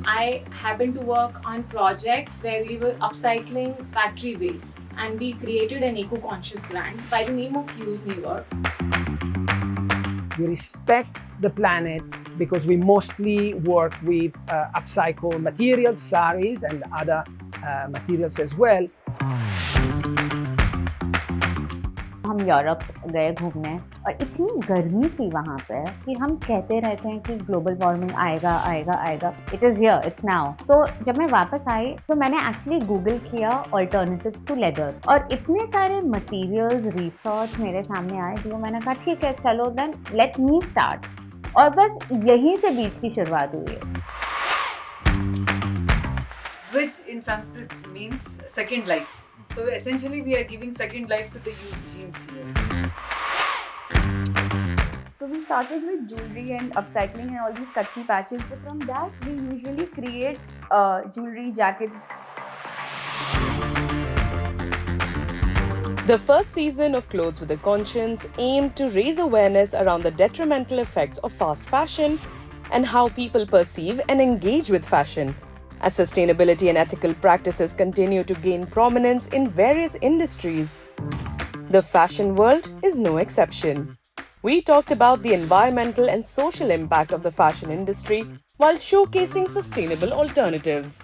I happened to work on projects where we were upcycling factory waste, and we created an eco-conscious brand by the name of Use Me Works. We respect the planet because we mostly work with upcycled materials, saris and other materials as well. हम Europe गए घूमने और इतनी गर्मी थी वहाँ पे कि हम कहते रहते हैं कि ग्लोबल वार्मिंग आएगा आएगा आएगा. It is here, it's now. तो जब मैं वापस आई तो मैंने एक्चुअली गूगल किया अल्टरनेटिव्स टू लेदर और इतने सारे मटेरियल्स रिसर्च मेरे सामने आए जो मैंने कहा ठीक है चलो देन लेट मी स्टार्ट. और बस यहीं से बीच की शुरुआत हुई है. Which in Sanskrit means second life. So essentially we are giving second life to the used jeans here. So we started with jewelry and upcycling and all these kachi patches. So from that we usually create jewelry, jackets. The first season of Clothes with a Conscience aimed to raise awareness around the detrimental effects of fast fashion and how people perceive and engage with fashion. As sustainability and ethical practices continue to gain prominence in various industries, the fashion world is no exception. We talked about the environmental and social impact of the fashion industry while showcasing sustainable alternatives.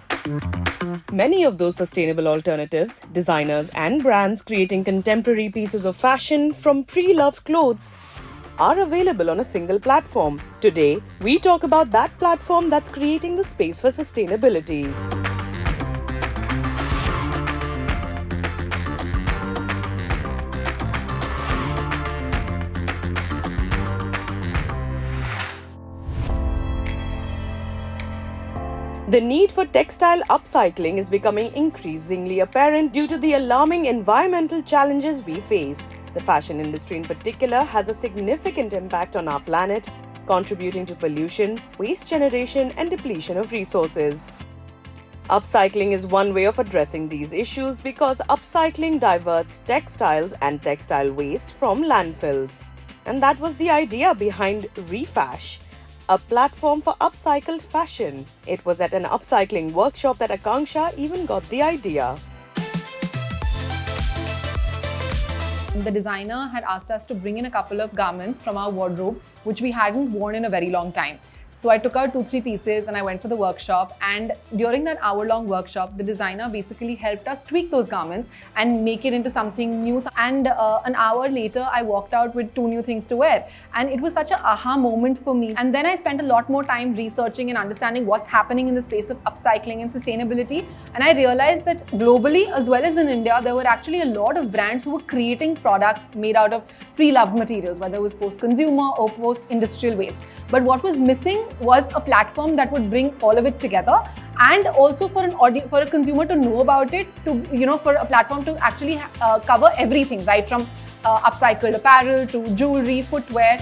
Many of those sustainable alternatives, designers and brands creating contemporary pieces of fashion from pre-loved clothes, are available on a single platform. Today, we talk about that platform that's creating the space for sustainability. The need for textile upcycling is becoming increasingly apparent due to the alarming environmental challenges we face. The fashion industry in particular has a significant impact on our planet, contributing to pollution, waste generation, and depletion of resources. Upcycling is one way of addressing these issues because upcycling diverts textiles and textile waste from landfills. And that was the idea behind Refash, a platform for upcycled fashion. It was at an upcycling workshop that Akanksha even got the idea. The designer had asked us to bring in a couple of garments from our wardrobe, which we hadn't worn in a very long time. So I took out 2-3 pieces and I went for the workshop, and during that hour-long workshop, the designer basically helped us tweak those garments and make it into something new. And an hour later, I walked out with 2 new things to wear. And it was such an aha moment for me. And then I spent a lot more time researching and understanding what's happening in the space of upcycling and sustainability. And I realized that globally, as well as in India, there were actually a lot of brands who were creating products made out of pre-loved materials, whether it was post-consumer or post-industrial waste. But what was missing was a platform that would bring all of it together, and also for an audience, for a consumer to know about it, to for a platform to actually cover everything, right from upcycled apparel to jewelry, footwear.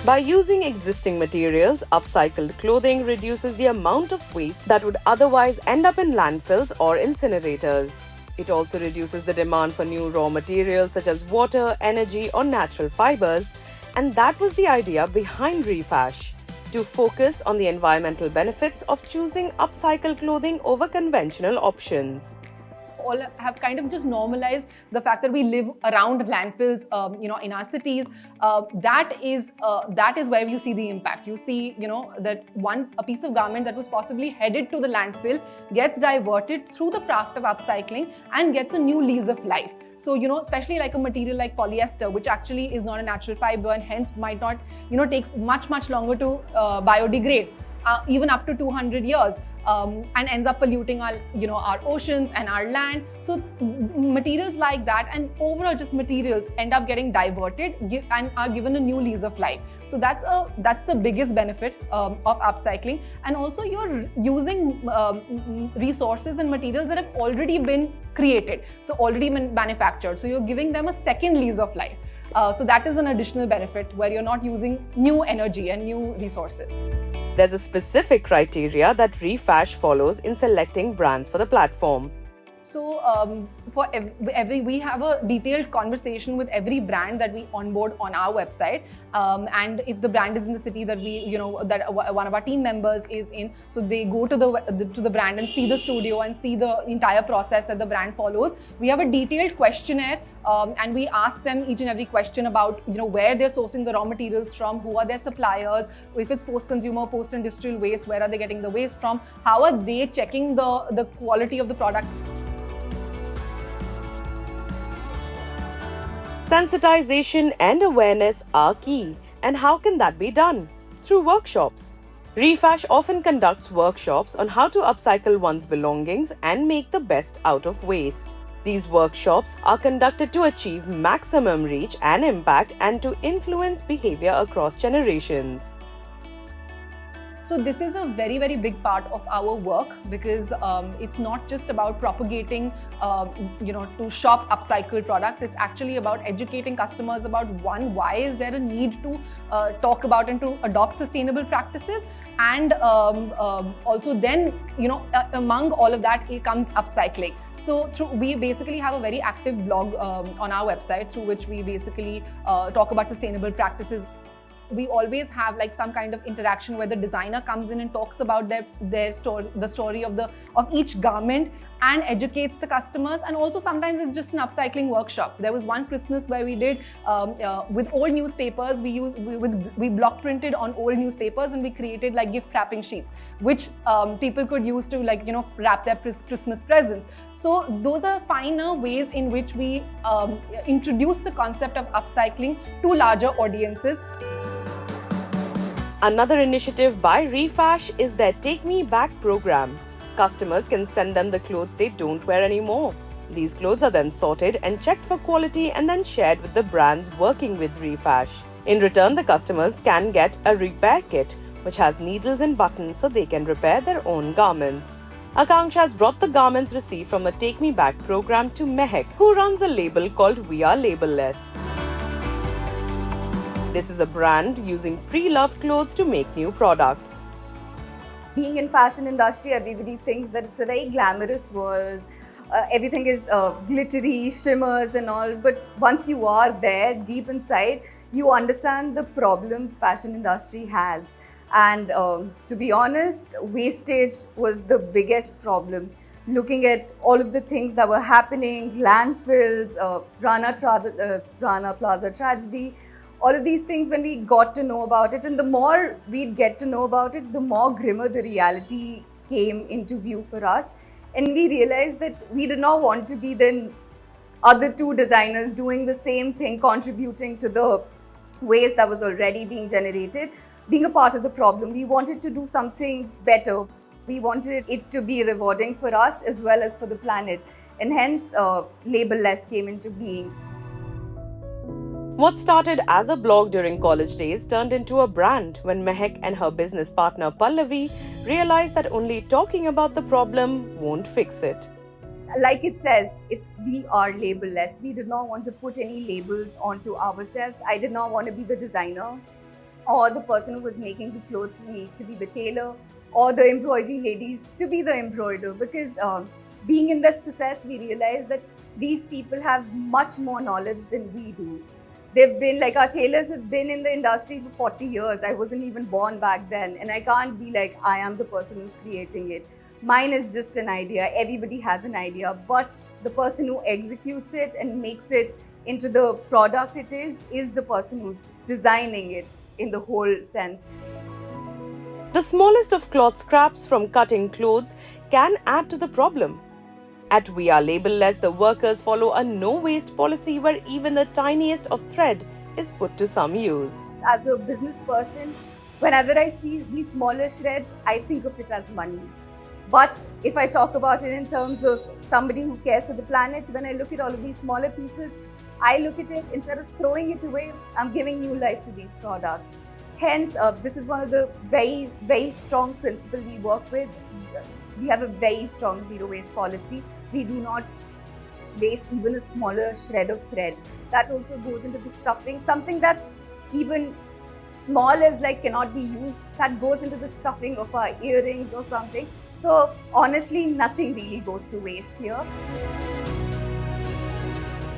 By using existing materials, upcycled clothing reduces the amount of waste that would otherwise end up in landfills or incinerators. It also reduces the demand for new raw materials such as water, energy, or natural fibers. And that was the idea behind Refash, to focus on the environmental benefits of choosing upcycled clothing over conventional options. All have kind of just normalized the fact that we live around landfills, in our cities. That is where you see the impact. You see, that a piece of garment that was possibly headed to the landfill gets diverted through the craft of upcycling and gets a new lease of life. So, especially like a material like polyester, which actually is not a natural fiber and hence might not, takes much longer to biodegrade, even up to 200 years, and ends up polluting our oceans and our land. So materials like that, and overall just materials, end up getting diverted and are given a new lease of life. So that's the biggest benefit of upcycling. And also you're using resources and materials that have already been created, so already been manufactured. So you're giving them a second lease of life. So that is an additional benefit where you're not using new energy and new resources. There's a specific criteria that Refash follows in selecting brands for the platform. So for every we have a detailed conversation with every brand that we onboard on our website, and if the brand is in the city that that one of our team members is in, so they go to the brand and see the studio and see the entire process that the brand follows. We have a detailed questionnaire, and we ask them each and every question about where they're sourcing the raw materials from, who are their suppliers, if it's post-consumer, post-industrial waste, where are they getting the waste from, how are they checking the quality of the product. Sensitization and awareness are key. And how can that be done? Through workshops. Refash often conducts workshops on how to upcycle one's belongings and make the best out of waste. These workshops are conducted to achieve maximum reach and impact and to influence behavior across generations. So this is a very, very big part of our work, because it's not just about propagating, to shop upcycled products. It's actually about educating customers about why is there a need to talk about and to adopt sustainable practices, and also then, among all of that, it comes upcycling. So we basically have a very active blog on our website through which we basically talk about sustainable practices. We always have like some kind of interaction where the designer comes in and talks about their story, the story of each garment, and educates the customers. And also sometimes it's just an upcycling workshop. There was one Christmas where we did with old newspapers. We block printed on old newspapers, and we created like gift wrapping sheets, which people could use to wrap their Christmas presents. So those are finer ways in which we introduce the concept of upcycling to larger audiences. Another initiative by Refash is their Take Me Back program. Customers can send them the clothes they don't wear anymore. These clothes are then sorted and checked for quality and then shared with the brands working with Refash. In return, the customers can get a repair kit, which has needles and buttons so they can repair their own garments. Akanksha has brought the garments received from the Take Me Back program to Mehak, who runs a label called We Are Labelless. This is a brand using pre-loved clothes to make new products. Being in fashion industry, everybody thinks that it's a very glamorous world. Everything is glittery, shimmers and all. But once you are there, deep inside, you understand the problems fashion industry has. And to be honest, wastage was the biggest problem. Looking at all of the things that were happening, landfills, Rana Plaza tragedy, all of these things, when we got to know about it, and the more we'd get to know about it, the more grimmer the reality came into view for us. And we realized that we did not want to be the other two designers doing the same thing, contributing to the waste that was already being generated, being a part of the problem. We wanted to do something better. We wanted it to be rewarding for us as well as for the planet. And hence, Labelless came into being. What started as a blog during college days turned into a brand when Mehak and her business partner Pallavi realized that only talking about the problem won't fix it. Like it says, we are labelless. We did not want to put any labels onto ourselves. I did not want to be the designer or the person who was making the clothes for me to be the tailor, or the embroidery ladies to be the embroider, because being in this process, we realized that these people have much more knowledge than we do. They've been our tailors have been in the industry for 40 years. I wasn't even born back then. And I can't be like, I am the person who's creating it. Mine is just an idea. Everybody has an idea. But the person who executes it and makes it into the product it is the person who's designing it in the whole sense. The smallest of cloth scraps from cutting clothes can add to the problem. At We Are Labelless, the workers follow a no-waste policy where even the tiniest of thread is put to some use. As a business person, whenever I see these smaller shreds, I think of it as money. But if I talk about it in terms of somebody who cares for the planet, when I look at all of these smaller pieces, I look at it, instead of throwing it away, I'm giving new life to these products. Hence, this is one of the very, very strong principles we work with. We have a very strong zero waste policy. We do not waste even a smaller shred of thread. That also goes into the stuffing. Something that's even small as cannot be used, that goes into the stuffing of our earrings or something. So honestly, nothing really goes to waste here.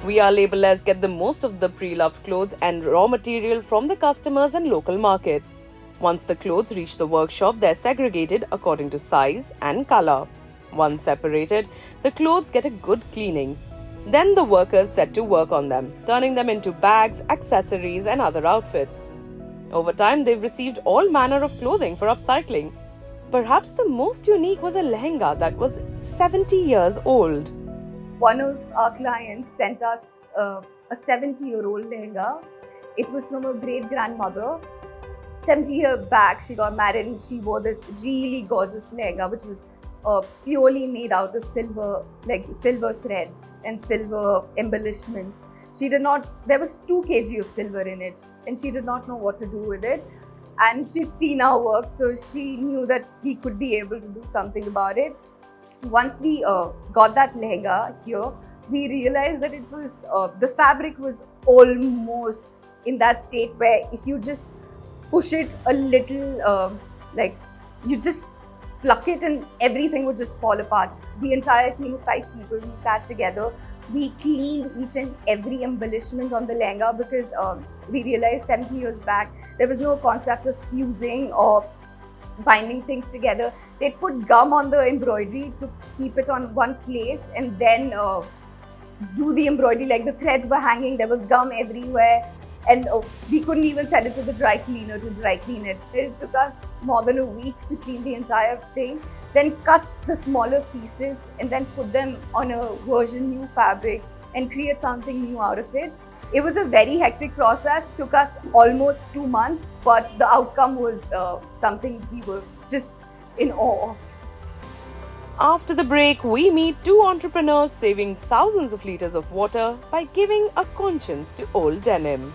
We are labelers get the most of the pre-loved clothes and raw material from the customers and local market. Once the clothes reach the workshop, they're segregated according to size and color. Once separated, the clothes get a good cleaning. Then the workers set to work on them, turning them into bags, accessories, and other outfits. Over time, they've received all manner of clothing for upcycling. Perhaps the most unique was a lehenga that was 70 years old. One of our clients sent us a 70-year-old lehenga. It was from a great-grandmother. 70 years back, she got married and she wore this really gorgeous lehenga, which was purely made out of silver, like silver thread and silver embellishments. There was 2 kg of silver in it, and she did not know what to do with it. And she'd seen our work, so she knew that we could be able to do something about it. Once we got that lehenga here, we realized that it was the fabric was almost in that state where if you just push it a little, like you just pluck it and everything would just fall apart. The entire team of 5 people, we sat together. We cleaned each and every embellishment on the lehenga because we realized 70 years back, there was no concept of fusing or binding things together. They'd put gum on the embroidery to keep it on one place and then do the embroidery. Like the threads were hanging, there was gum everywhere. And we couldn't even send it to the dry cleaner to dry clean it. It took us more than a week to clean the entire thing, then cut the smaller pieces and then put them on a version new fabric and create something new out of it. It was a very hectic process, took us almost 2 months, but the outcome was something we were just in awe of. After the break, we meet 2 entrepreneurs saving thousands of liters of water by giving a conscience to old denim.